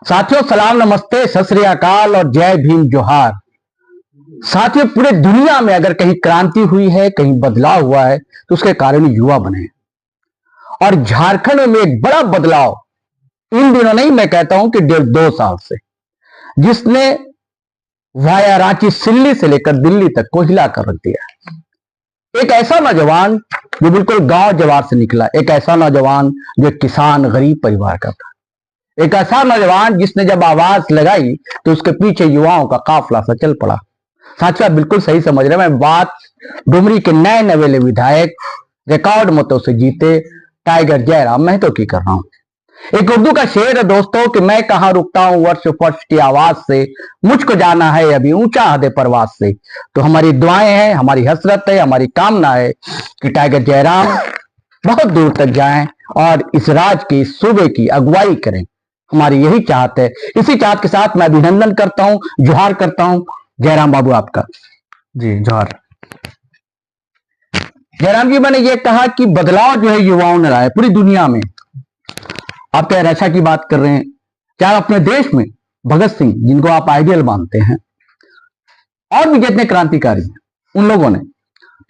साथियों सलाम, नमस्ते, सत श्री अकाल और जय भीम जोहार। साथियों, पूरे दुनिया में अगर कहीं क्रांति हुई है, कहीं बदलाव हुआ है तो उसके कारण युवा बने। और झारखंड में एक बड़ा बदलाव इन दिनों नहीं, मैं कहता हूं कि 1.5-2 साल से, जिसने वाया रांची सिल्ली से लेकर दिल्ली तक को हिला कर रख दिया। एक ऐसा नौजवान जो बिल्कुल गांव जवार से निकला, एक ऐसा नौजवान जो किसान गरीब परिवार का था, एक ऐसा नौजवान जिसने जब आवाज लगाई तो उसके पीछे युवाओं का काफिला सा चल पड़ा। साथियों, बिल्कुल सही समझ रहे हैं। मैं बात डुमरी के नए नवेले विधायक, रिकॉर्ड मतों से जीते टाइगर जयराम महतो की कर रहा हूं। एक उर्दू का शेर है दोस्तों कि मैं कहां रुकता हूं वर्ष फर्श की आवाज से, मुझको जाना है अभी ऊंचा हदे परवास से। तो हमारी दुआएं हैं, हमारी हसरत है, हमारी कामना है कि टाइगर जयराम बहुत दूर तक जाएं और इस राज्य की, इस सूबे की अगुवाई करें। हमारी यही चाहत है। इसी चाहत के साथ मैं अभिनंदन करता हूं, जोहार करता हूं जयराम बाबू आपका। जी जोहार। जयराम जी, मैंने ये कहा कि बदलाव जो है युवाओं ने लाया पूरी दुनिया में। आप क्या रक्षा की बात कर रहे हैं, क्या अपने देश में भगत सिंह, जिनको आप आइडियल मानते हैं, और भी जितने क्रांतिकारी हैं, उन लोगों ने,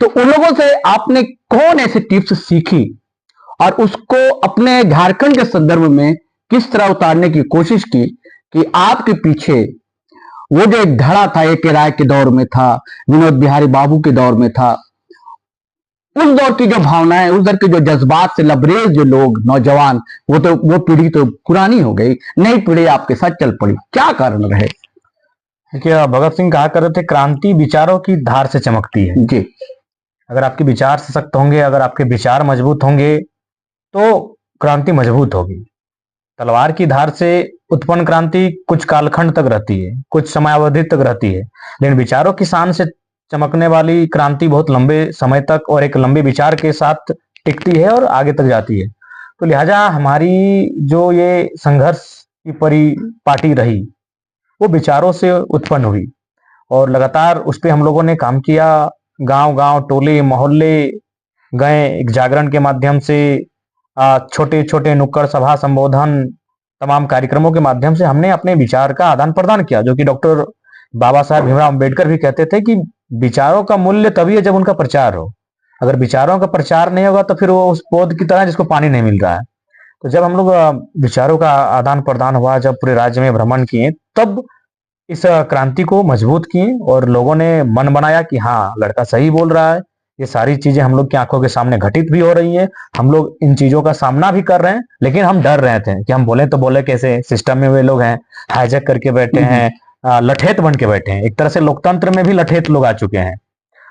तो उन लोगों से आपने कौन ऐसे टिप्स सीखी और उसको अपने झारखंड के संदर्भ में किस तरह उतारने की कोशिश की कि आपके पीछे वो जो एक धड़ा था, एक राय के दौर में था, विनोद बिहारी बाबू के दौर में था, उस दौर की जो भावनाएं, उस दौर के जो जज्बात से लबरेज जो लोग, नौजवान, वो पीढ़ी तो पुरानी हो गई, नई पीढ़ी आपके साथ चल पड़ी, क्या कारण रहे? देखिए, भगत सिंह कहा करते थे, क्रांति विचारों की धार से चमकती है। जी। अगर आपके विचार सशक्त होंगे, अगर आपके विचार मजबूत होंगे तो क्रांति मजबूत होगी। तलवार की धार से उत्पन्न क्रांति कुछ कालखंड तक रहती है, कुछ समयावधि तक रहती है, लेकिन विचारों की शान से चमकने वाली क्रांति बहुत लंबे समय तक और एक लंबे विचार के साथ टिकती है और आगे तक जाती है। तो लिहाजा हमारी जो ये संघर्ष की परिपाटी रही वो विचारों से उत्पन्न हुई और लगातार उस पर हम लोगों ने काम किया। गांव गांव, टोले मोहल्ले गए, एक जागरण के माध्यम से, छोटे छोटे नुक्कड़ सभा, संबोधन, तमाम कार्यक्रमों के माध्यम से हमने अपने विचार का आदान प्रदान किया, जो कि डॉक्टर बाबा साहब भीमराव अम्बेडकर भी कहते थे कि विचारों का मूल्य तभी है जब उनका प्रचार हो। अगर विचारों का प्रचार नहीं होगा तो फिर वो उस पौध की तरह जिसको पानी नहीं मिल रहा है। तो जब हम लोग विचारों का आदान प्रदान हुआ, जब पूरे राज्य में भ्रमण किए, तब इस क्रांति को मजबूत किए और लोगों ने मन बनाया कि हाँ, लड़का सही बोल रहा है। ये सारी चीजें हम लोग की आंखों के सामने घटित भी हो रही हैं, हम लोग इन चीजों का सामना भी कर रहे हैं, लेकिन हम डर रहे थे कि हम बोले तो बोले कैसे। सिस्टम में वे लोग हैं, हाईजैक करके बैठे हैं, लठेत बन के बैठे हैं। एक तरह से लोकतंत्र में भी लठेत लोग आ चुके हैं।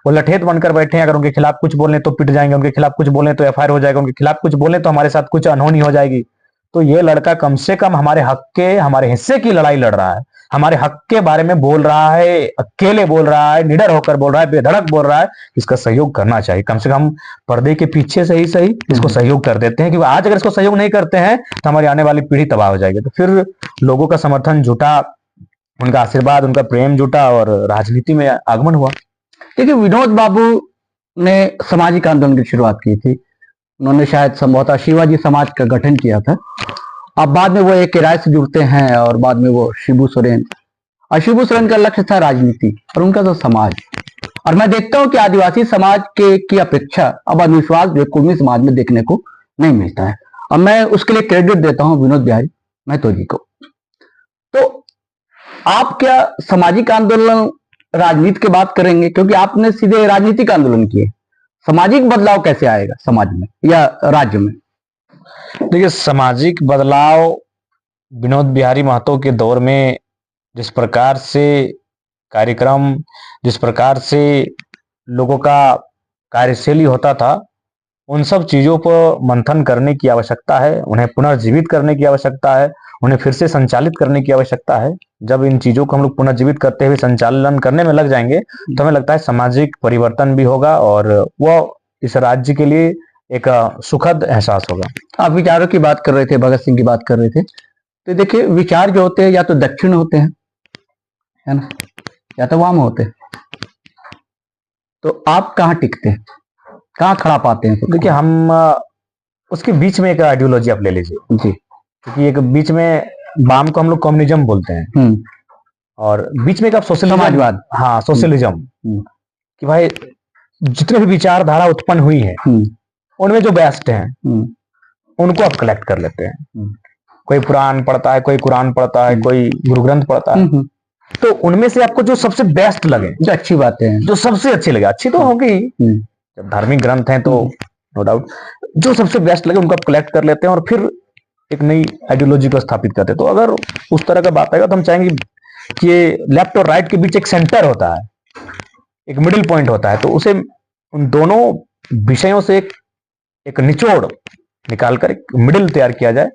वो लठेत बनकर बैठे हैं, अगर उनके खिलाफ कुछ बोले तो पिट जाएंगे, उनके खिलाफ कुछ बोले तो एफआईआर हो जाएगा, उनके खिलाफ कुछ बोले तो हमारे साथ कुछ अनहोनी हो जाएगी। तो ये लड़का कम से कम हमारे हक के, हमारे हिस्से की लड़ाई लड़ रहा है, हमारे हक के बारे में बोल रहा है, अकेले बोल रहा है, निडर होकर बोल रहा है, बेधड़क बोल रहा है। इसका सहयोग करना चाहिए। कम से कम पर्दे के पीछे से ही सही इसको सहयोग कर देते हैं, क्योंकि आज अगर इसको सहयोग नहीं करते हैं तो हमारी आने वाली पीढ़ी तबाह हो जाएगी। तो फिर लोगों का समर्थन जुटा, उनका आशीर्वाद, उनका प्रेम जुटा और राजनीति में आगमन हुआ। देखिए, विनोद बाबू ने सामाजिक आंदोलन की शुरुआत की थी। उन्होंने शायद संभवतः शिवाजी समाज का गठन किया था। अब बाद में वो एक राय से जुड़ते हैं और बाद में वो शिबू सोरेन, और शिबू सोरेन का लक्ष्य था राजनीति और उनका तो समाज। और मैं देखता हूं कि आदिवासी समाज के की अपेक्षा अब अंधविश्वास जो कुर्मी समाज में देखने को नहीं मिलता है, और मैं उसके लिए क्रेडिट देता हूं विनोद बिहारी महतो जी को। तो आप क्या सामाजिक आंदोलन, राजनीति की बात करेंगे, क्योंकि आपने सीधे राजनीतिक आंदोलन किए, सामाजिक बदलाव कैसे आएगा समाज में या राज्य में? देखिए, सामाजिक बदलाव विनोद बिहारी महतो के दौर में जिस प्रकार से कार्यक्रम, जिस प्रकार से लोगों का कार्यशैली होता था, उन सब चीजों पर मंथन करने की आवश्यकता है, उन्हें पुनर्जीवित करने की आवश्यकता है, उन्हें फिर से संचालित करने की आवश्यकता है। जब इन चीजों को हम लोग पुनर्जीवित करते हुए संचालन करने में लग जाएंगे तो हमें लगता है सामाजिक परिवर्तन भी होगा और वो इस राज्य के लिए एक सुखद एहसास होगा। आप विचारों की बात कर रहे थे, भगत सिंह की बात कर रहे थे, तो देखिए विचार जो होते हैं या तो दक्षिण होते हैं, है ना, या तो वाम होते हैं। तो आप कहाँ टिकते हैं, कहाँ खड़ा पाते हैं? देखिए, हम उसके बीच में एक आइडियोलॉजी आप ले लीजिए जी, क्योंकि एक बीच में वाम को हम लोग कम्युनिज्म बोलते हैं, और बीच में एक आप सोशलिज्म, समाजवाद, हाँ सोशलिज्म, कि भाई जितने भी विचारधारा उत्पन्न हुई है उनमें जो बेस्ट हैं उनको आप कलेक्ट कर लेते हैं। कोई पुराण पढ़ता है, कोई कुरान पढ़ता है, कोई गुरु ग्रंथ पढ़ता है, तो उनमें से आपको जो सबसे बेस्ट लगे, जो अच्छी बातें हैं, जो सबसे अच्छी लगे, अच्छी तो होगी ही, जब धार्मिक ग्रंथ हैं तो नो डाउट, जो सबसे बेस्ट लगे उनको आप कलेक्ट कर लेते हैं और फिर एक नई आइडियोलॉजी को स्थापित करते हैं। तो अगर उस तरह का बात आएगा तो हम चाहेंगे कि ये लेफ्ट और राइट के बीच एक सेंटर होता है, एक मिडिल पॉइंट होता है, तो उसे उन दोनों विषयों से एक निचोड़ निकालकर एक मिडिल तैयार किया जाए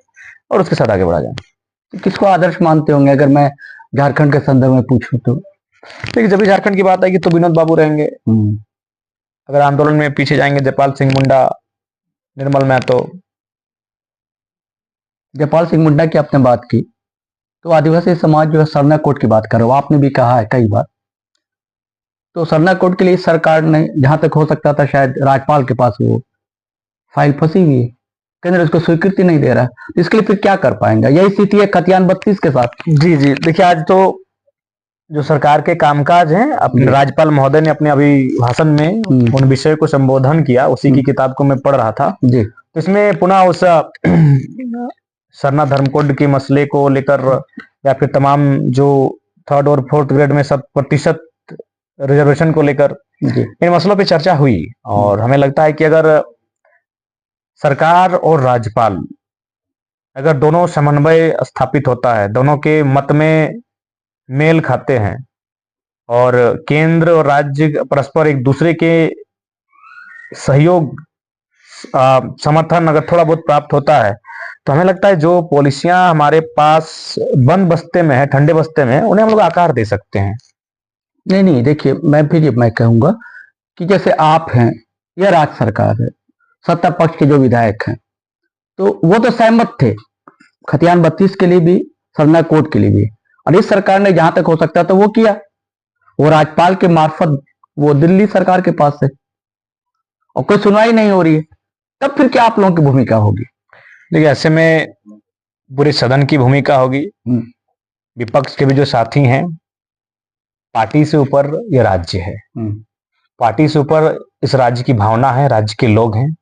और उसके साथ आगे बढ़ा जाए। किसको आदर्श मानते होंगे अगर मैं झारखंड के संदर्भ में पूछूं तो? देखिए, जब भी झारखंड की बात आएगी तो विनोद बाबू रहेंगे। अगर आंदोलन में पीछे जाएंगे, जयपाल सिंह मुंडा, निर्मल महतो। जयपाल सिंह मुंडा की आपने बात की तो आदिवासी समाज जो है सरना कोड की बात कर रहा हूं, आपने भी कहा है कई बार, तो सरना कोड के लिए सरकार ने जहां तक हो सकता था शायद राज्यपाल के पास वो फाइल फंसी हुई है, केंद्र उसको स्वीकृति नहीं दे रहा है, तो इसके लिए फिर क्या कर पाएंगे? यही स्थिति है खतियान 32 के साथ। जी जी, देखिए आज तो जो सरकार के कामकाज हैं, अपने राज्यपाल महोदय ने अपने अभिभाषण में उन विषय को संबोधन किया, उसी की किताब को मैं पढ़ रहा था जी। तो इसमें पुनः उस सरना धर्म कोड के मसले को लेकर या फिर तमाम जो 3rd और 4th ग्रेड में 100% रिजर्वेशन को लेकर इन मसलों पे चर्चा हुई, और हमें लगता है कि अगर सरकार और राज्यपाल अगर दोनों समन्वय स्थापित होता है, दोनों के मत में मेल खाते हैं और केंद्र और राज्य परस्पर एक दूसरे के सहयोग समर्थन अगर थोड़ा बहुत प्राप्त होता है, तो हमें लगता है जो पॉलिसियां हमारे पास बंद बस्ते में है, ठंडे बस्ते में है, उन्हें हम लोग आकार दे सकते हैं। नहीं, देखिए मैं कहूंगा कि जैसे आप हैं या राज्य सरकार है, सत्ता पक्ष के जो विधायक हैं, तो वो तो सहमत थे खतियान 32 के लिए भी, सरना कोड के लिए भी, और इस सरकार ने जहां तक हो सकता था वो किया, वो राज्यपाल के मार्फत वो दिल्ली सरकार के पास है और कोई सुनवाई नहीं हो रही है, तब फिर क्या आप लोगों की भूमिका होगी? देखिए, ऐसे में पूरे सदन की भूमिका होगी, विपक्ष के भी जो साथी हैं, पार्टी से ऊपर ये राज्य है, पार्टी से ऊपर इस राज्य की भावना है, राज्य के लोग हैं,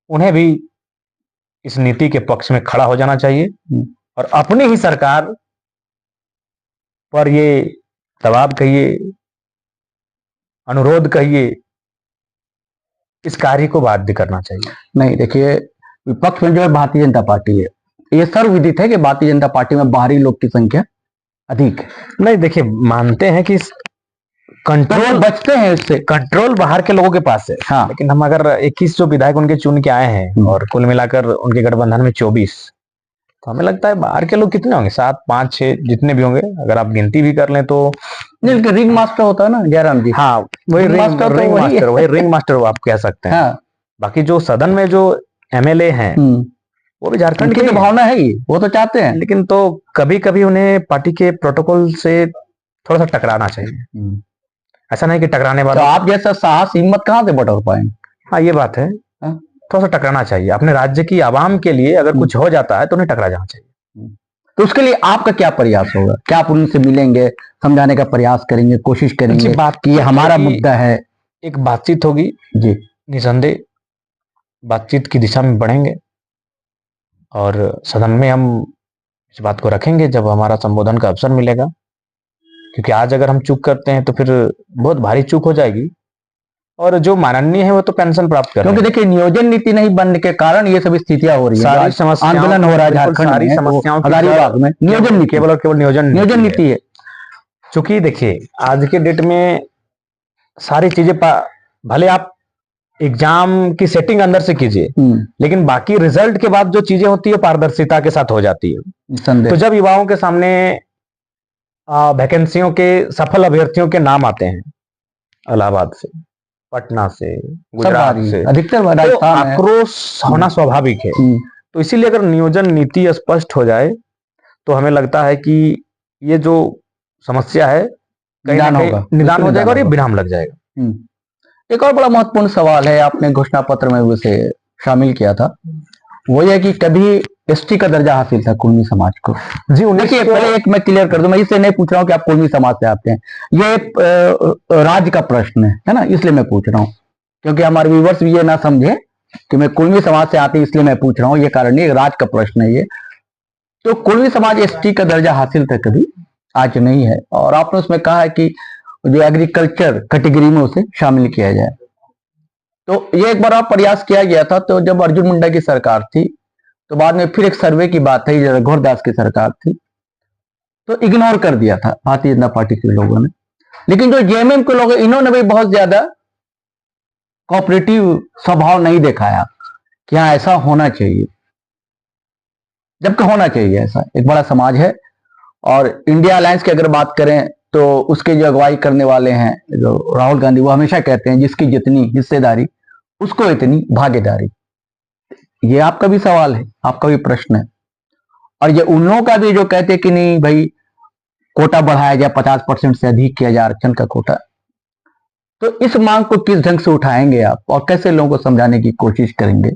उन्हें भी इस नीति के पक्ष में खड़ा हो जाना चाहिए और अपनी ही सरकार पर ये दबाव कहिए, अनुरोध कहिए, इस कार्य को बाध्य करना चाहिए। नहीं, देखिए विपक्ष में जो है भारतीय जनता पार्टी है, ये सर्वविदित है कि भारतीय जनता पार्टी में बाहरी लोग की संख्या अधिक है। नहीं, देखिए मानते हैं कि कंट्रोल बचते हैं इससे, कंट्रोल बाहर के लोगों के पास है, हाँ। लेकिन हम अगर 21 जो विधायक उनके चुन के आए हैं और कुल मिलाकर उनके गठबंधन में 24, तो हमें लगता है बाहर के लोग कितने होंगे, 7, 5, 6 जितने भी होंगे, अगर आप गिनती भी कर लें तो रिंग मास्टर होता है ना जयराम जी, हाँ वही रिंग मास्टर आप कह सकते हैं। हाँ। बाकी जो सदन में जो MLA हैं वो भी झारखंड की भावना है ही, वो तो चाहते हैं, लेकिन तो कभी कभी उन्हें पार्टी के प्रोटोकॉल से थोड़ा सा टकराना चाहिए। ऐसा नहीं कि टकराने वाला, तो आप जैसा साहस हिम्मत कहां से बटोर पाएंगे? हाँ ये बात है, थोड़ा सा टकराना चाहिए अपने राज्य की आवाम के लिए, अगर कुछ हो जाता है तो उन्हें टकरा जाना चाहिए। तो उसके लिए आपका क्या प्रयास होगा? क्या आप उनसे मिलेंगे, समझाने का प्रयास करेंगे, कोशिश करेंगे बात कि ये हमारा मुद्दा है? एक बातचीत होगी जी, निसंदेह बातचीत की दिशा में बढ़ेंगे और सदन में हम इस बात को रखेंगे जब हमारा संबोधन का अवसर मिलेगा, क्योंकि आज अगर हम चूक करते हैं तो फिर बहुत भारी चूक हो जाएगी, और जो माननीय है वो तो पेंशन प्राप्त कर, क्योंकि देखिए नियोजन नीति नहीं बनने के कारण ये सब स्थितियां हो रही है, सारी समस्या आंदोलन हो रहा है झारखंड में, सारी समस्याओं हजारीबाग में नियोजन नीति, केवल और केवल नियोजन नीति है। चूंकि देखिए आज के डेट में सारी चीजें भले आप एग्जाम की सेटिंग अंदर से कीजिए, लेकिन बाकी रिजल्ट के बाद जो चीजें होती है पारदर्शिता के साथ हो जाती है। तो जब युवाओं के सामने वैकेंसियों के सफल अभ्यर्थियों के नाम आते हैं, इलाहाबाद से, पटना से, गुजरात से, अधिकतर तो आक्रोश होना स्वाभाविक है। तो इसीलिए अगर नियोजन नीति स्पष्ट हो जाए तो हमें लगता है कि ये जो समस्या है निदान हो जाएगा और ये विराम लग जाएगा। एक और बड़ा महत्वपूर्ण सवाल है, आपने घोषणा पत्र में उसे शामिल किया था, वो यह कि कभी एसटी का दर्जा हासिल था कुर्मी समाज को। जी देखिए पहले एक मैं क्लियर कर दूं, मैं इसलिए नहीं पूछ रहा हूँ कि आप कुर्मी समाज से आते हैं, ये राज्य का प्रश्न है ना, इसलिए मैं पूछ रहा हूँ, क्योंकि हमारे व्यूवर्स भी ये ना समझे कि मैं कुर्मी समाज से आते इसलिए मैं पूछ रहा हूँ, ये कारण नहीं, राज्य का प्रश्न है ये। तो कुर्मी समाज एसटी का दर्जा हासिल था कभी, आज नहीं है। और आपने उसमें कहा है कि जो एग्रीकल्चर कैटेगरी में उसे शामिल किया जाए, तो ये एक बार प्रयास किया गया था, तो जब अर्जुन मुंडा की सरकार थी, तो बाद में फिर एक सर्वे की बात है, रघुवर दास की सरकार थी, तो इग्नोर कर दिया था भारतीय जनता पार्टी के लोगों ने। लेकिन जो जेएमएम के लोग हैं, इन्होंने भी बहुत ज्यादा कोऑपरेटिव स्वभाव नहीं दिखाया कि हाँ ऐसा होना चाहिए, जबकि होना चाहिए ऐसा। एक बड़ा समाज है, और इंडिया अलायंस की अगर बात करें तो उसके जो अगुवाई करने वाले हैं जो राहुल गांधी, वो हमेशा कहते हैं जिसकी जितनी हिस्सेदारी उसको इतनी भागीदारी। ये आपका भी सवाल है, आपका भी प्रश्न है, और ये उन लोगों का भी जो कहते हैं कि नहीं भाई कोटा बढ़ाया जाए, 50% से अधिक किया जाए आरक्षण का कोटा। तो इस मांग को किस ढंग से उठाएंगे आप, और कैसे लोगों को समझाने की कोशिश करेंगे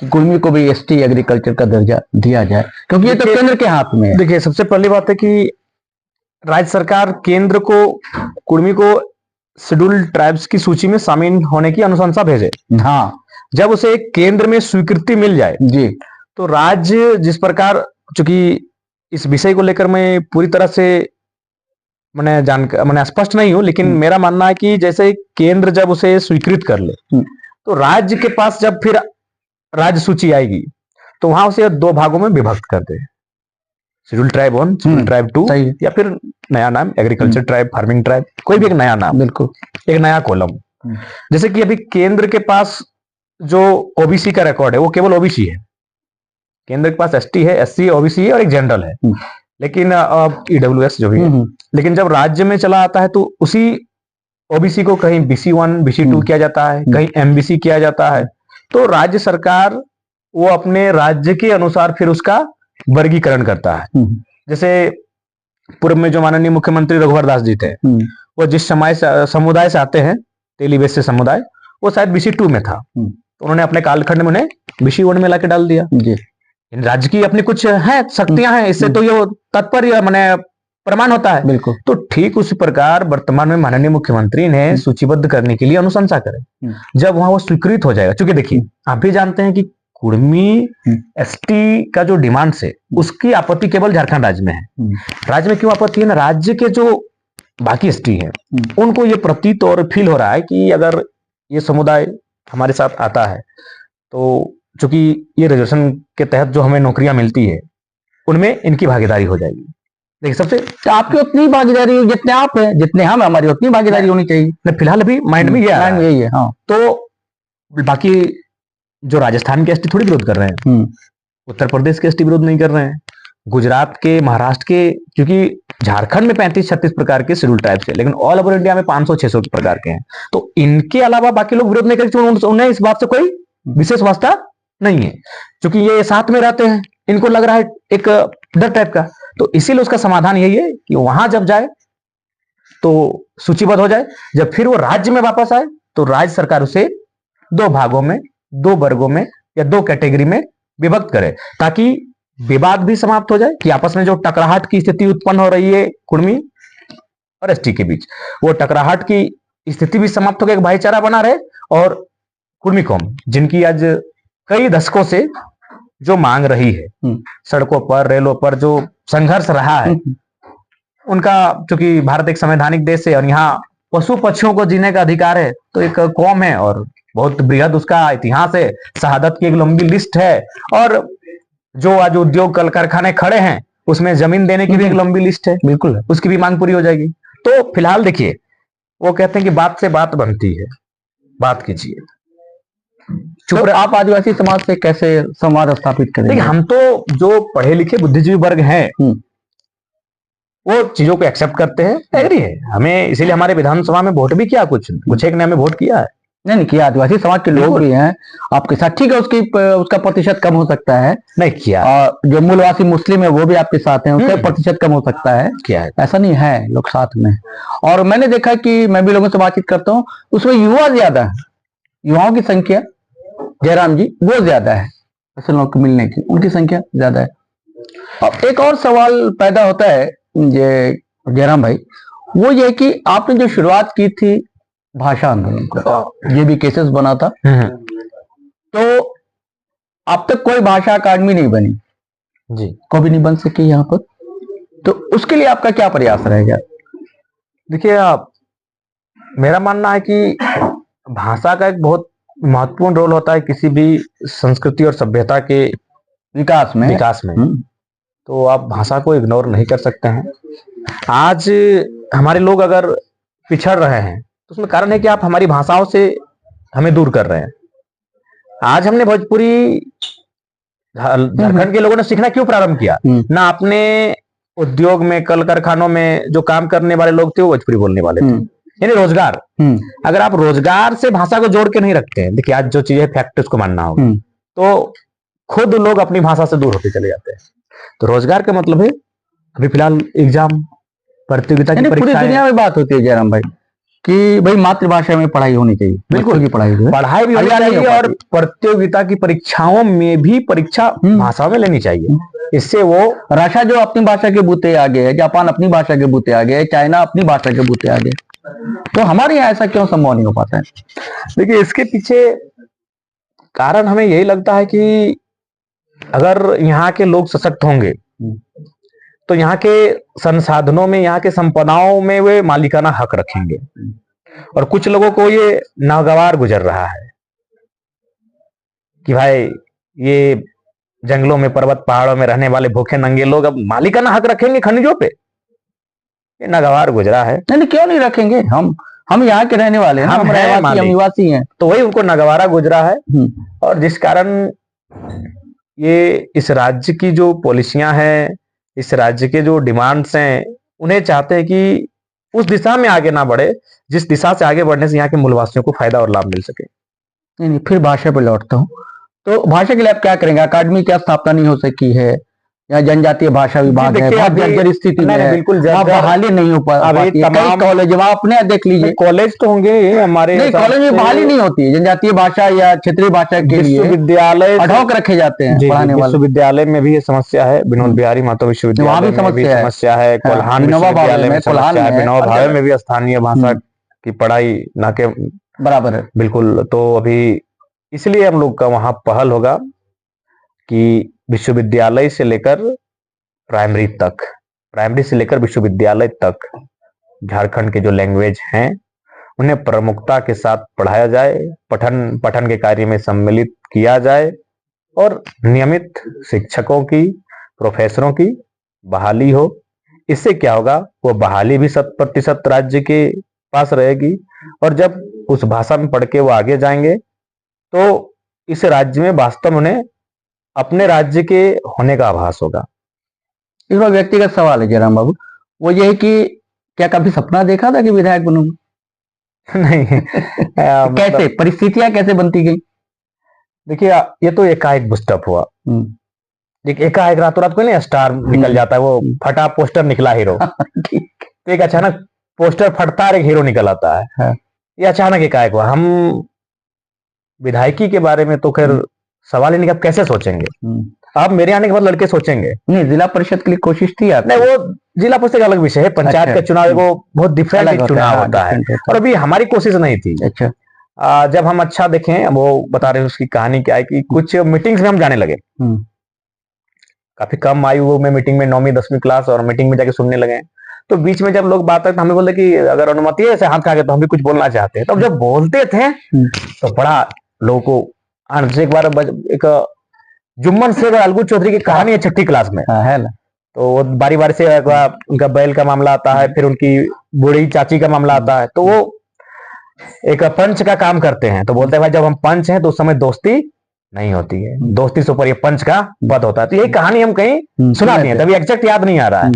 कि कुर्मी को भी एसटी एग्रीकल्चर का दर्जा दिया जाए, क्योंकि ये तो केंद्र के हाथ में है। देखिए सबसे पहली बात है कि राज्य सरकार केंद्र को कुर्मी को शेड्यूल्ड ट्राइब्स की सूची में शामिल होने की अनुशंसा भेजे। हाँ, जब उसे केंद्र में स्वीकृति मिल जाए जी, तो राज्य जिस प्रकार, चूंकि इस विषय को लेकर मैं पूरी तरह से मैंने स्पष्ट नहीं हूं, लेकिन मेरा मानना है कि जैसे केंद्र जब उसे स्वीकृत कर ले तो राज्य के पास जब फिर राज्य सूची आएगी तो वहां उसे दो भागों में विभक्त कर दे, शेड्यूल ट्राइब 1, शेड्यूल ट्राइब 2, या फिर नया नाम एग्रीकल्चर ट्राइब, फार्मिंग ट्राइब, कोई भी एक नया नाम, बिल्कुल एक नया कॉलम। जैसे कि अभी केंद्र के पास जो ओबीसी का रिकॉर्ड है वो केवल ओबीसी है, केंद्र के पास एसटी है, एससी, ओबीसी है और एक जनरल है, लेकिन ईडब्ल्यूएस जो भी है। लेकिन जब राज्य में चला आता है तो उसी ओबीसी को कहीं BC1, BC2 किया जाता है, कहीं MBC किया जाता है। तो राज्य सरकार वो अपने राज्य के अनुसार फिर उसका वर्गीकरण करता है। जैसे पूर्व में जो माननीय मुख्यमंत्री रघुवर दास जी थे, वो जिस समुदाय से आते हैं, तेलीवेश से समुदाय, वो शायद BC2 में था, तो उन्होंने अपने कालखंड में उन्हें BC1 में लाके डाल दिया। राज्य की अपनी कुछ है शक्तियां हैं, इससे तो ये तात्पर्य माने प्रमाण होता है। बिल्कुल। तो ठीक उसी प्रकार वर्तमान में माननीय मुख्यमंत्री ने सूचीबद्ध करने के लिए अनुशंसा करे, जब वहां वो स्वीकृत हो जाएगा। क्योंकि देखिए आप भी जानते हैं कि कुर्मी एसटी का जो डिमांड है उसकी आपत्ति केवल झारखंड राज्य में है। राज्य में क्यों आपत्ति है ना, राज्य के जो बाकी एसटी है उनको ये प्रतीत और फील हो रहा है कि अगर ये समुदाय हमारे साथ आता है तो चूंकि ये रिजर्वेशन के तहत जो हमें नौकरियां मिलती है उनमें इनकी भागीदारी हो जाएगी। देखिए सबसे तो आपकी उतनी भागीदारी जितने आप हैं, जितने हम, हमारी उतनी भागीदारी होनी चाहिए। फिलहाल अभी माइंड में यही है। हाँ, तो बाकी जो राजस्थान के एसटी थोड़ी विरोध कर रहे हैं, उत्तर प्रदेश के एसटी विरोध नहीं कर रहे हैं, गुजरात के, महाराष्ट्र के, क्योंकि झारखंड में 35-36 प्रकार के शेड्यूल ट्राइब्स है, लेकिन ऑल ओवर इंडिया में 500-600 प्रकार के हैं। तो इनके अलावा बाकी लोग विरोध नहीं करते, उन्हें इस बात से कोई विशेष वास्ता नहीं है, क्योंकि ये साथ में रहते हैं, इनको लग रहा है एक डर टाइप का। तो इसीलिए उसका समाधान यही है कि वहां जब जाए तो सूचीबद्ध हो जाए, जब फिर वो राज्य में वापस आए तो राज्य सरकार उसे दो भागों में, दो वर्गों में या दो कैटेगरी में विभक्त करे, ताकि विवाद भी समाप्त हो जाए कि आपस में जो टकराहट की स्थिति उत्पन्न हो रही है कुर्मी और एसटी के बीच, वो टकराहट की स्थिति भी समाप्त हो गई, भाईचारा बना रहे। और कुर्मी कौम जिनकी आज कई दशकों से जो मांग रही है, सड़कों पर, रेलों पर जो संघर्ष रहा है, उनका, चूंकि भारत एक संवैधानिक देश है और यहाँ पशु पक्षियों को जीने का अधिकार है, तो एक कौम है और बहुत बृहद उसका इतिहास है, शहादत की एक लंबी लिस्ट है, और जो आज उद्योग कल कारखाने खड़े हैं उसमें जमीन देने की भी एक लंबी लिस्ट है, बिल्कुल उसकी भी मांग पूरी हो जाएगी। तो फिलहाल देखिए वो कहते हैं कि बात से बात बनती है, बात कीजिए। तो आप आदिवासी समाज से कैसे संवाद स्थापित करेंगे? हम तो जो पढ़े लिखे बुद्धिजीवी वर्ग हैं वो चीजों को एक्सेप्ट करते हैं, एग्री है हमें, इसीलिए हमारे विधानसभा में वोट भी किया, कुछ एक ने हमें वोट किया है। नहीं किया, आदिवासी समाज के लोग भी हैं आपके साथ, ठीक है, उसका प्रतिशत कम हो सकता है, नहीं किया, और जो मूलवासी मुस्लिम है वो भी आपके साथ हैं, उसका प्रतिशत कम हो सकता है, क्या है, ऐसा नहीं है, लोग साथ में। और मैंने देखा कि मैं भी लोगों से बातचीत करता हूँ, उसमें युवा ज्यादा है, युवाओं की संख्या, जयराम जी, वो ज्यादा है, ऐसे नौकरी मिलने की उनकी संख्या ज्यादा है। अब एक और सवाल पैदा होता है ये जयराम भाई, वो ये कि आपने जो शुरुआत की थी भाषा आंदोलन का, ये भी केसेस बना था, तो अब तक कोई भाषा अकादमी नहीं बनी जी, कभी नहीं बन सकी यहाँ पर, तो उसके लिए आपका क्या प्रयास रहेगा? देखिए मेरा मानना है कि भाषा का एक बहुत महत्वपूर्ण रोल होता है किसी भी संस्कृति और सभ्यता के विकास में। तो आप भाषा को इग्नोर नहीं कर सकते हैं। आज हमारे लोग अगर पिछड़ रहे हैं तो उसमें कारण है कि आप हमारी भाषाओं से हमें दूर कर रहे हैं। आज हमने भोजपुरी झारखंड के लोगों ने सीखना क्यों प्रारंभ किया? ना अपने उद्योग में, कल कारखानों में जो काम करने वाले लोग थे वो भोजपुरी बोलने वाले थे, यानी रोजगार। अगर आप रोजगार से भाषा को जोड़ के नहीं रखते हैं, देखिए आज जो चीज है फैक्ट उसको मानना होगा, तो खुद लोग अपनी भाषा से दूर होते चले जाते हैं। तो रोजगार का मतलब है अभी फिलहाल एग्जाम, प्रतियोगिता की पूरी दुनिया में बात होती है जयराम भाई कि भाई मातृभाषा में पढ़ाई होनी चाहिए, बिल्कुल की पढ़ाई भी होनी चाहिए और प्रतियोगिता की परीक्षाओं में भी परीक्षा भाषा में लेनी चाहिए। इससे वो रशिया जो अपनी भाषा के बूते आगे है, जापान अपनी भाषा के बूते आगे है, चाइना अपनी भाषा के बूते आगे, तो हमारे यहाँ ऐसा क्यों संभव नहीं हो पाता है? देखिए इसके पीछे कारण हमें यही लगता है कि अगर यहाँ के लोग सशक्त होंगे तो यहाँ के संसाधनों में, यहाँ के संपदाओं में वे मालिकाना हक रखेंगे। और कुछ लोगों को ये नागवार गुजर रहा है कि भाई ये जंगलों में, पर्वत पहाड़ों में रहने वाले भूखे नंगे लोग अब मालिकाना हक रखेंगे खनिजों पे, ये नागवार गुजरा है। नहीं, क्यों नहीं रखेंगे? हम यहाँ के रहने वाले हैं, हम निवासी हैं, तो वही उनको नगवारा गुजरा है। और जिस कारण ये इस राज्य की जो पॉलिसियां हैं, इस राज्य के जो डिमांड्स हैं, उन्हें चाहते हैं कि उस दिशा में आगे ना बढ़े जिस दिशा से आगे बढ़ने से यहाँ के मूलवासियों को फायदा और लाभ मिल सके। नहीं, फिर भाषा पे लौटता हूँ। तो भाषा के लिए आप क्या करेंगे? अकादमी की स्थापना नहीं हो सकी है, या जनजातीय भाषा विभाग है, बहुत जर्जर स्थिति में है, बिल्कुल बहाली नहीं हो पाती। कई कॉलेज वहां अपने देख लीजिए, कॉलेज तो होंगे हमारे, नहीं कॉलेज में बहाली नहीं होती है जनजातीय भाषा या क्षेत्रीय भाषा के लिए, विश्वविद्यालय अडॉक रखे जाते हैं पढ़ाने वाले। विश्वविद्यालय में भी ये समस्या है, विनोद बिहारी महतो विश्वविद्यालय में भी समस्या है, कोल्हान विश्वविद्यालय में समस्या है, विनोबा भावे में भी स्थानीय भाषा की पढ़ाई ना के बराबर है। बिल्कुल। तो अभी इसलिए हम लोग का वहां पहल होगा कि विश्वविद्यालय से लेकर प्राइमरी तक, प्राइमरी से लेकर विश्वविद्यालय तक झारखंड के जो लैंग्वेज हैं उन्हें प्रमुखता के साथ पढ़ाया जाए, पठन के कार्य में सम्मिलित किया जाए और नियमित शिक्षकों की, प्रोफेसरों की बहाली हो। इससे क्या होगा, वो बहाली भी 100% राज्य के पास रहेगी और जब उस भाषा में पढ़ के वो आगे जाएंगे तो इस राज्य में वास्तव में उन्हें अपने राज्य के होने का आभास होगा। इस बार व्यक्तिगत सवाल है जयराम बाबू, वो ये है कि क्या कभी सपना देखा था कि विधायक बनूंगा? नहीं। कैसे परिस्थितियां कैसे बनती गई? देखिए ये तो एकाएक बुस्टअप हुआ, एकाएक रातों रात कोई नहीं स्टार निकल जाता है, वो फटा पोस्टर निकला हीरो। तो एक अचानक पोस्टर फटता है, एक हीरो निकल आता है। ये अचानक एकाएक हुआ। हम विधायकी के बारे में तो खैर सवाल ही नहीं, आप कैसे सोचेंगे? आप मेरे आने के बाद लड़के सोचेंगे। नहीं, जिला परिषद के लिए कोशिश थी आप? नहीं, वो जिला परिषद का अलग विषय है, पंचायत का चुनाव वो बहुत डिफरेंट चुनाव होता है और अभी हमारी कोशिश नहीं थी। अच्छा। जब हम अच्छा देखें, वो बता रहे हैं उसकी कहानी क्या है कि कुछ मीटिंग्स में हम जाने लगे, काफी कम आयु में मीटिंग में 9वीं 10वीं क्लास, और मीटिंग में जाके सुनने लगे। तो बीच में जब लोग बात करते हमें बोलते कि अगर अनुमति है ऐसे हाथ खा के तो हम भी कुछ बोलना चाहते हैं। तो जब बोलते थे तो बड़ा लोगों को एक बार एक जुम्मन शेख और अलगू चौधरी की कहानी है 6ठी क्लास में है ना, तो वो बारी बारी से उनका बैल का मामला आता है, फिर उनकी बूढ़ी चाची का मामला आता है। तो वो एक पंच का काम करते हैं, तो बोलते हैं भाई जब हम पंच हैं तो उस समय दोस्ती नहीं होती है, दोस्ती से ऊपर ये पंच का पद होता है। तो यही कहानी हम कहीं सुना दी है, तभी एग्जैक्ट याद नहीं आ रहा है।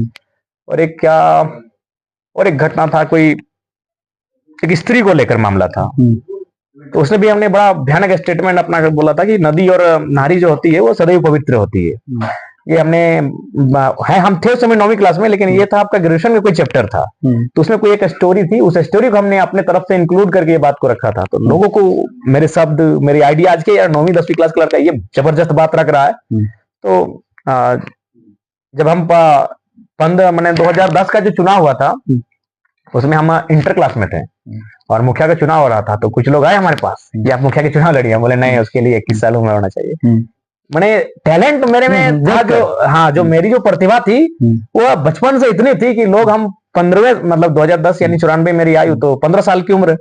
और एक घटना था, कोई एक स्त्री को लेकर मामला था, तो उसने भी हमने बड़ा भयानक स्टेटमेंट अपना बोला था कि नदी और नारी जो होती है वो सदैव पवित्र होती है, ये हमने है, हम थे उस समय 9वीं क्लास में, लेकिन ये था आपका ग्रेजुएशन में कोई चैप्टर था, तो उसमें कोई एक स्टोरी थी, उस स्टोरी को हमने अपने तरफ से इंक्लूड करके ये बात को रखा था। तो लोगों को मेरे शब्द, मेरी आइडिया आज के यार 9वीं 10वीं क्लास का लड़का ये जबरदस्त बात रख रहा है। तो जब हम 2010 का जो चुनाव हुआ था उसमें हम इंटर क्लास में थे और मुखिया का चुनाव हो रहा था, तो कुछ लोग आए हमारे पास कि आप मुखिया के चुनाव लड़िए। बोले नहीं, उसके लिए 21 साल उम्र होना चाहिए। मैंने टैलेंट मेरे में था, जो मेरी जो प्रतिभा थी वो बचपन से इतनी थी कि लोग, हम 15वें मतलब 2010 यानी 94 मेरी आयु, तो 15 साल की उम्र,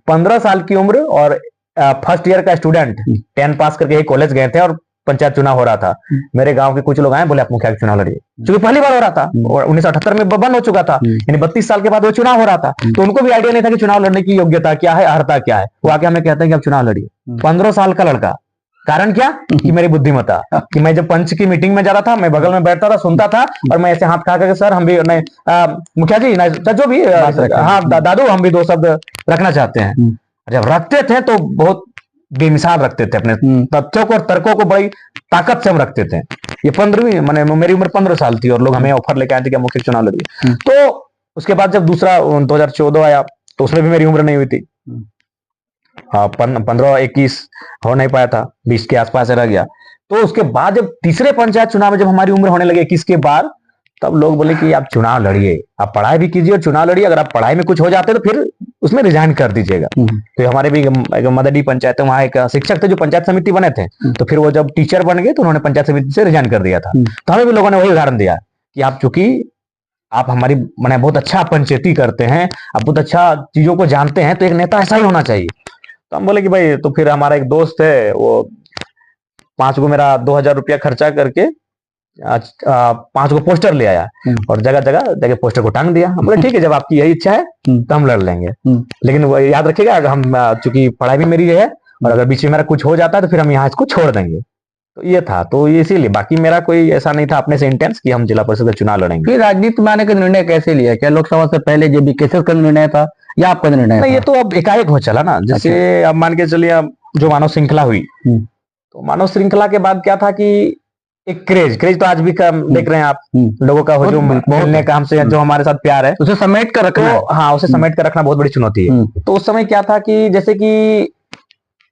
15 साल की उम्र और फर्स्ट ईयर का स्टूडेंट, 10 पास करके कॉलेज गए थे और पंचायत चुनाव हो रहा था। मेरे गांव के कुछ लोग आए, बोले आप मुखिया का चुनाव लड़िए, क्योंकि पहली बार हो रहा था और 1978 में बंद हो चुका था, यानी 32 साल के बाद वो चुनाव हो रहा था। तो उनको भी आइडिया नहीं था कि चुनाव लड़ने की योग्यता क्या है, अर्हता क्या है। वो आके हमें कहते हैं कि आप चुनाव लड़िए। 15 साल का लड़का, कारण क्या कि मेरी बुद्धिमत्ता, कि मैं जब पंच की मीटिंग में जा रहा था, मैं बगल में बैठता था, सुनता था और मैं ऐसे हाथ खा करके सर हम भी नहीं, मुखिया जी नहीं, जो भी, हाँ दादू हम भी 2 शब्द रखना चाहते हैं। जब रखते थे तो बहुत बेमिसाल रखते थे, अपने तथ्यों को और तर्कों को बड़ी ताकत से हम रखते थे। ये 15वीं, मैंने मेरी उम्र 15 साल थी और लोग हमें ऑफर लेके आए थे कि मुख्य चुनाव लड़िए। तो उसके बाद जब दूसरा 2014 आया तो उसमें भी मेरी उम्र नहीं हुई थी, 15-21 हो नहीं पाया था, 20 के आसपास रह गया। तो उसके बाद जब तीसरे पंचायत चुनाव में जब हमारी उम्र होने लगी 21 के बाद, तब लोग बोले कि आप चुनाव लड़िए, आप पढ़ाई भी कीजिए और चुनाव लड़िए, अगर आप पढ़ाई में कुछ हो जाते तो फिर उसमें रिजाइन कर दीजिएगा। तो हमारे भी एक मदडी पंचायत है, वहाँ एक शिक्षक थे जो पंचायत समिति बने थे, तो फिर वो जब टीचर बन गए तो उन्होंने पंचायत समिति से रिजाइन कर दिया था। तो हमें भी लोगों ने वही उदाहरण दिया कि आप चूंकि आप हमारी मैंने बहुत अच्छा पंचायती करते हैं, आप बहुत अच्छा चीजों को जानते हैं, तो एक नेता ऐसा ही होना चाहिए। तो हम बोले कि भाई, तो फिर हमारा एक दोस्त है, वो 5 को मेरा 2000 रुपया खर्चा करके 5 को पोस्टर ले आया और जगह जगह जगह पोस्टर को टांग दिया। हम बोले ठीक है, जब आपकी यही इच्छा है तो हम लड़ लेंगे, लेकिन वो याद रखिएगा, हम चूंकि पढ़ाई भी मेरी है और अगर बीच में मेरा कुछ हो जाता है तो फिर हम यहाँ इसको छोड़ देंगे। तो ये था, तो ये इसीलिए, बाकी मेरा कोई ऐसा नहीं था अपने से इंटेंस कि हम जिला परिषद का चुनाव लड़ेंगे। फिर राजनीति में आने का निर्णय कैसे लिया? क्या लोकसभा से पहले जो भी केसेस का निर्णय था या आपका निर्णय था? ये तो अब एकाएक हो चला ना, जैसे अब मान के चलिए, अब जो मानव श्रृंखला हुई, तो मानव श्रृंखला के बाद क्या था कि एक क्रेज तो आज भी देख रहे हैं आप, लोगों का हजूम मिलने का, हमसे जो हमारे साथ प्यार है उसे समेट कर रखना, तो हाँ, उसे समेट कर रखना बहुत बड़ी चुनौती है। तो उस समय क्या था कि जैसे कि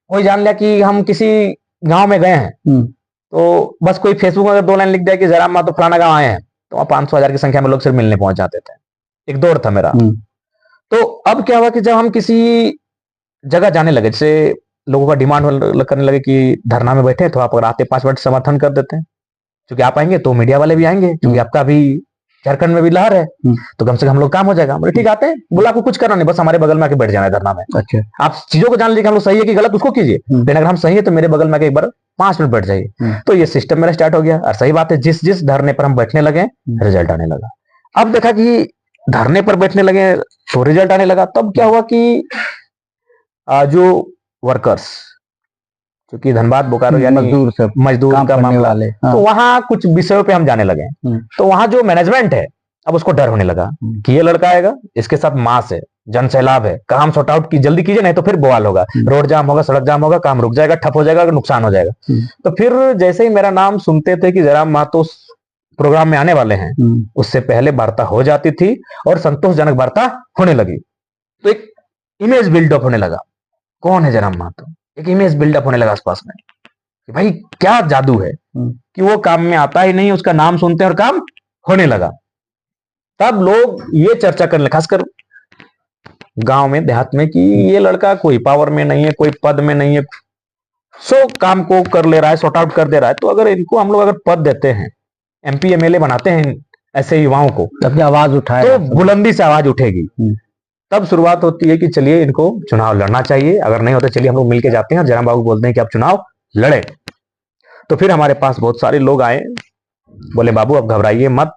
कोई जान लिया कि हम किसी गांव में गए हैं, तो बस कोई फेसबुक में 2 लाइन लिख दिया कि जयराम महतो फलाना गांव आए हैं, तो वहां 500,000 की संख्या में लोग सिर्फ मिलने पहुंच जाते थे। एक दौर था मेरा। तो अब क्या हुआ कि जब हम किसी जगह जाने लगे, जैसे लोगों का डिमांड करने लगे कि धरना में बैठे तो आप अगर आते 5 मिनट समर्थन कर देते हैं, क्योंकि आप आएंगे तो मीडिया वाले भी आएंगे, क्योंकि आपका भी झारखंड में भी लहर है, तो कम से कम हम लोग काम हो जाएगा। बोले ठीक, आते हैं। बोला आपको कुछ करना नहीं, बस हमारे बगल में आके बैठ जाना है धरना में। अच्छा, आप चीजों को जान लीजिए, हम लोग सही है कि गलत उसको कीजिए, लेकिन अगर हम सही है तो मेरे बगल में आके एक बार 5 मिनट बैठ जाइए। तो ये सिस्टम मेरा स्टार्ट हो गया। और सही बात है, जिस जिस धरने पर हम बैठने लगे रिजल्ट आने लगा। अब देखा कि धरने पर बैठने लगे तो रिजल्ट आने लगा। तब क्या हुआ कि जो वर्कर्स, क्योंकि धनबाद बोकारो यानी मजदूर का मामला वाले, तो वहां कुछ विषयों पे हम जाने लगे। तो वहां जो मैनेजमेंट है, अब उसको डर होने लगा कि ये लड़का आएगा, इसके साथ मास है, जन सैलाब है, काम सॉर्ट आउट की जल्दी कीजिए, नहीं तो फिर बवाल होगा, रोड जाम होगा, सड़क जाम होगा, काम रुक जाएगा, ठप हो जाएगा, नुकसान हो जाएगा। तो फिर जैसे ही मेरा नाम सुनते थे कि जयराम महतो प्रोग्राम में आने वाले हैं, उससे पहले वार्ता हो जाती थी और संतोषजनक वार्ता होने लगी। तो एक इमेज बिल्डअप होने लगा, कौन है जयराम महतो, एक इमेज बिल्डअप होने लगा आसपास में कि भाई क्या जादू है कि वो काम में आता ही नहीं, उसका नाम सुनते हैं और काम होने लगा। तब लोग ये चर्चा करने लगे, खासकर गांव में, देहात में, कि ये लड़का कोई पावर में नहीं है, कोई पद में नहीं है, सो काम को कर ले रहा है, सॉर्ट आउट कर दे रहा है। तो अगर इनको हम लोग अगर पद देते हैं, MP MLA बनाते हैं ऐसे युवाओं को, अपनी आवाज उठाए तो बुलंदी से आवाज उठेगी। तब शुरुआत होती है कि चलिए इनको चुनाव लड़ना चाहिए, अगर नहीं होता चलिए हम लोग मिलके जाते हैं और जयराम बाबू बोलते हैं कि आप चुनाव लड़े। तो फिर हमारे पास बहुत सारे लोग आए, बोले बाबू आप घबराइए मत,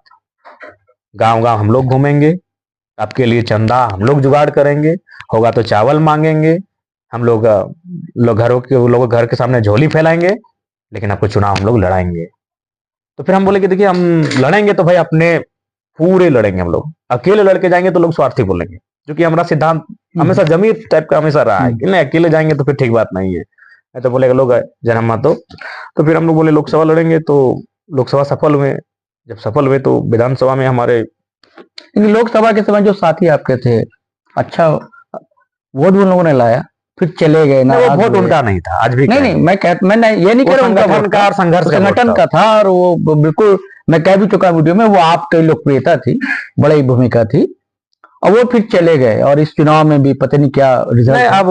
गांव गांव हम लोग घूमेंगे, आपके लिए चंदा हम लोग जुगाड़ करेंगे, होगा तो चावल मांगेंगे, हम लोग लोगों घर के सामने झोली फैलाएंगे, लेकिन आपको चुनाव हम लोग लड़ाएंगे। तो फिर हम बोले कि देखिए हम लड़ेंगे तो भाई अपने पूरे लड़ेंगे, हम लोग अकेले लड़के जाएंगे तो लोग स्वार्थी बोलेंगे, क्योंकि हमारा सिद्धांत हमेशा जमीर टाइप का हमेशा रहा है कि नहीं, अकेले जाएंगे तो फिर ठीक बात नहीं है, तो बोलेगा लोग जयराम महतो। तो फिर हम लोग बोले लोकसभा लड़ेंगे, तो लोकसभा सफल हुए, जब सफल हुए तो विधानसभा में हमारे लोकसभा के समय जो साथी आपके थे, अच्छा वोट उन लोगों ने लाया, फिर चले गए ना, वो वोट उनका नहीं था, आज भी नहीं नहीं, मैं ये नहीं कह रहा उनका संगठन का और संगठन का था, और वो बिल्कुल मैं कह भी चुका वीडियो में, वो आपकी लोकप्रियता थी, बड़ी भूमिका थी, और वो फिर चले गए, और इस चुनाव में भी पता नहीं क्या रिजल्ट। अब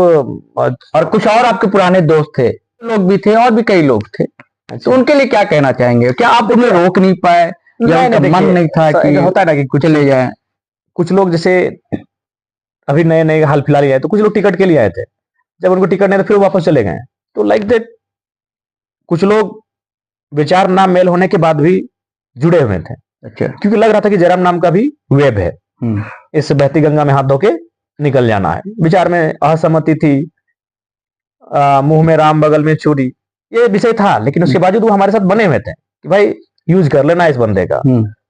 और कुछ और आपके पुराने दोस्त थे, लोग भी थे, और भी कई लोग थे, तो उनके लिए क्या कहना चाहेंगे? क्या आप उन्हें रोक नहीं पाए, या उनका मन नहीं था कि होता है ना कि कुछ चले जाए? कुछ लोग जैसे अभी नए नए हाल फिलहाल ही आए, तो कुछ लोग टिकट के लिए आए थे, जब उनको टिकट नहीं था फिर वो वापस चले गए। तो लाइक दैट कुछ लोग विचार ना मेल होने के बाद भी जुड़े हुए थे। अच्छा, क्योंकि लग रहा था कि जयराम नाम का भी वेब है, इस बहती गंगा में हाथ धो के निकल जाना है। विचार में असहमति थी, मुंह में राम बगल में छुरी, ये विषय था, लेकिन उसके बावजूद वो हमारे साथ बने हुए थे कि भाई यूज कर लेना इस बंदे का,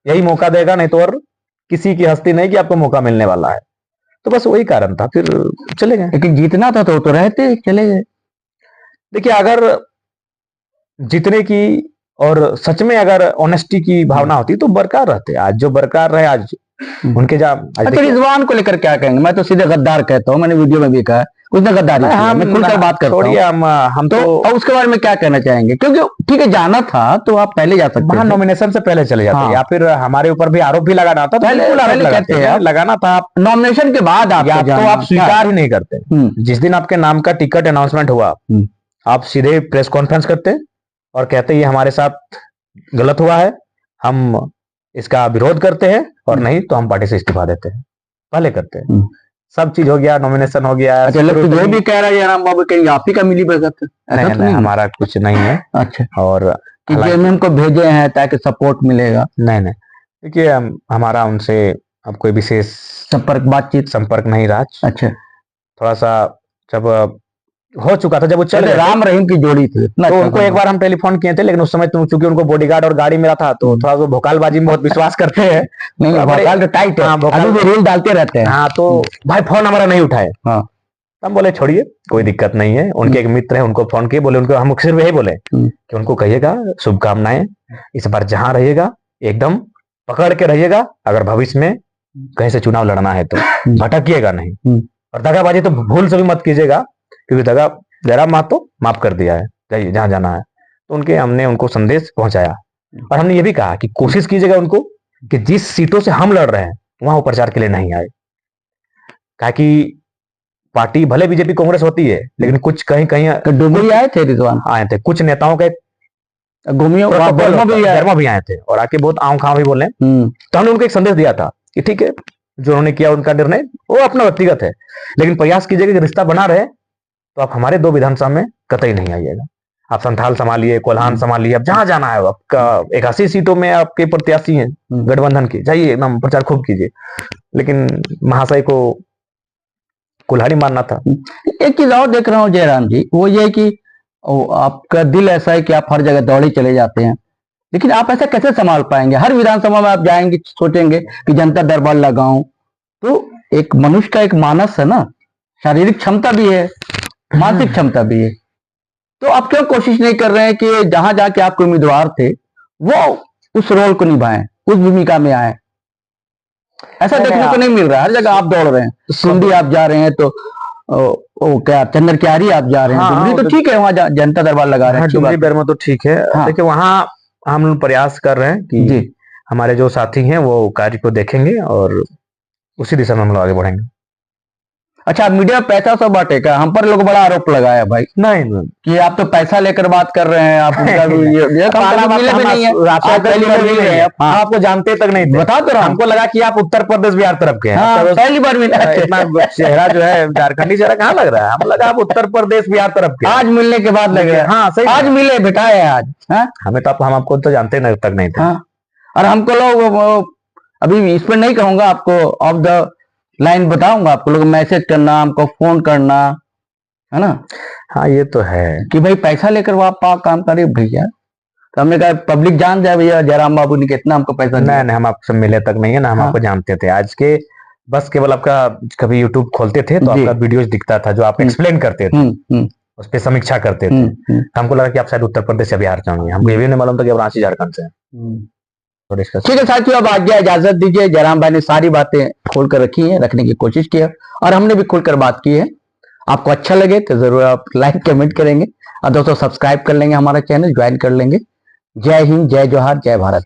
यही मौका देगा, नहीं तो और किसी की हस्ती नहीं कि आपको मौका मिलने वाला है। तो बस वही कारण था, फिर चले गए। लेकिन जीतना था तो रहते, चले गए। देखिए, अगर जीतने की और सच में अगर ऑनेस्टी की भावना होती तो बरकरार रहते। आज जो बरकरार रहे, आज उनके अच्छा, रिजवान को लेकर क्या कहेंगे? मैं तो सीधे गद्दार कहता हूँ, मैंने वीडियो में भी कहा कुछ ना गद्दारी, मैं खुलकर बात करता हूँ। हम तो उसके बारे में क्या कहना चाहेंगे? क्योंकि ठीक है, जाना था तो आप पहले जा सकते थे, नॉमिनेशन से पहले चले जाते, या फिर हमारे ऊपर भी आरोप भी लगाना था, पहले लगाना था। नॉमिनेशन के बाद आप तो आप स्वीकार ही नहीं करते। जिस दिन आपके नाम का टिकट अनाउंसमेंट हुआ, आप सीधे प्रेस कॉन्फ्रेंस करते और कहते ये हमारे साथ गलत हुआ है, हम इसका विरोध करते हैं, और नहीं तो हम पार्टी से इस्तीफा देते हैं। पहले करते हैं, सब चीज हो गया, नॉमिनेशन हो गया। अच्छा, तो ये भी कह रहा है राम बाबू कहीं आप ही का मिली भगत? नहीं, हमारा कुछ नहीं है। अच्छा, और जेएमएम को भेजे हैं ताकि सपोर्ट मिलेगा? नहीं, देखिए हमारा उनसे अब कोई विशेष संपर्क नहीं रहा। अच्छा, थोड़ा सा जब हो चुका था, जब वो चल राम रहीम की जोड़ी थी, तो उनको एक बार हम टेलीफोन किए थे, लेकिन उस समय चूंकि उनको बॉडीगार्ड और गाड़ी मिला था, तो थोड़ा सा भोकालबाजी में बहुत विश्वास करते हैं। नहीं, भोकाल तो टाइट है, अभी भी रील डालते रहते हैं। हाँ, तो भाई फोन हमारा नहीं उठाए। हम बोले छोड़िए, कोई दिक्कत नहीं है। उनके एक मित्र है, उनको फोन किए, बोले उनको, हम सिर्फ यही बोले कि उनको कहिएगा शुभकामनाएं, इस बार जहां रहिएगा एकदम पकड़ के रहिएगा, अगर भविष्य में कहीं से चुनाव लड़ना है तो भटकिएगा नहीं, और दगाबाजी तो भूल से भी मत कीजिएगा, क्योंकि दगा जयराम महतो माफ कर दिया है, जाइए जहां जाना है। तो हमने उनको संदेश पहुंचाया, और हमने ये भी कहा कि कोशिश कीजिएगा उनको कि जिस सीटों से हम लड़ रहे हैं वहां वो प्रचार के लिए नहीं आए। कि पार्टी भले बीजेपी कांग्रेस होती है, लेकिन कुछ कहीं कहीं डुमरी आए थे, रिजवान आए थे, कुछ नेताओं के वर्मा भी आए थे, और आके बहुत आँव खाँव भी बोले। तो हमने उनको एक संदेश दिया था कि ठीक है, जो उन्होंने किया उनका निर्णय वो अपना व्यक्तिगत है, लेकिन प्रयास कीजिएगा कि रिश्ता बना रहे, तो आप हमारे 2 विधानसभा में कतई नहीं आइएगा। आप संथाल संभालिए, कोल्हान संभालिए, आप जहां जाना है, आपका 81 सीटों में आपके प्रत्याशी हैं गठबंधन के, जाइए एकदम प्रचार खूब कीजिए। लेकिन महाशय को कुल्हाड़ी मारना था। एक चीज और देख रहा हूँ जयराम जी, वो ये कि आपका दिल ऐसा है कि आप हर जगह दौड़े चले जाते हैं, लेकिन आप ऐसा कैसे संभाल पाएंगे? हर विधानसभा में आप जाएंगे, सोचेंगे कि जनता दरबार लगाऊं, तो एक मनुष्य का एक मानस है ना, शारीरिक क्षमता भी है, मानसिक क्षमता भी है, तो आप क्यों कोशिश नहीं कर रहे हैं कि जहां जाके आपके उम्मीदवार थे वो उस रोल को निभाएं, उस भूमिका में आए? ऐसा देखने को नहीं मिल रहा है, हर जगह आप दौड़ रहे हैं, सुंडी आप जा रहे हैं, तो क्या चंद्र क्यारी आप जा रहे हैं, तो ठीक है, वहां जनता दरबार लगा रहे हैं, तो ठीक है। देखिए, वहां हम लोग प्रयास कर रहे हैं कि हमारे जो साथी हैं वो कार्य को देखेंगे और उसी दिशा में हम लोग आगे बढ़ेंगे। अच्छा, मीडिया पैसा सब बांटेगा, हम पर लोग बड़ा आरोप लगाया भाई, नहीं कि आप तो पैसा लेकर बात कर रहे हैं, आप आपको जानते तक नहीं थे, बता तो रहा, हमको लगा कि आप उत्तर प्रदेश बिहार तरफ के हैं। पहली बार मिला, इतना चेहरा जो है झारखंडी चेहरा कहाँ लग रहा है, हम लगा आप उत्तर प्रदेश बिहार तरफ के। आज मिलने के बाद लग रहा है, हाँ सही, आज मिले बेटा है आज। हमें तो हम आपको तो जानते तक नहीं थे, और हमको लोग अभी इस पर नहीं कहूंगा, आपको ऑफ द लाइन बताऊंगा, आपको लोग मैसेज करना, हमको फोन करना, है ना? हाँ, ये तो है कि भाई पैसा लेकर वो आप काम करे भैया। तो हमने कहा पब्लिक जान जाए भैया जयराम बाबू ने कितना हमको पैसा दिया। नहीं, हम आपसे मिले तक नहीं है ना, हम आपको जानते थे। आज के बस केवल आपका कभी यूट्यूब खोलते थे तो आपका वीडियोज दिखता था जो आप एक्सप्लेन करते थे, उस पर समीक्षा करते थे। तो हमको लगा कि आप शायद उत्तर प्रदेश या बिहार से होंगे, हमको ये भी नहीं मालूम था कि आप रांची झारखंड से हैं। तो डिस्कस ठीक है साथियों, अब आज्ञा इजाजत दीजिए। जयराम भाई ने सारी बातें खोलकर रखी हैं, रखने की कोशिश की है, और हमने भी खुलकर बात की है। आपको अच्छा लगे तो जरूर आप लाइक कमेंट करेंगे, और दोस्तों सब्सक्राइब कर लेंगे, हमारा चैनल ज्वाइन कर लेंगे। जय हिंद, जय जोहार, जय भारत।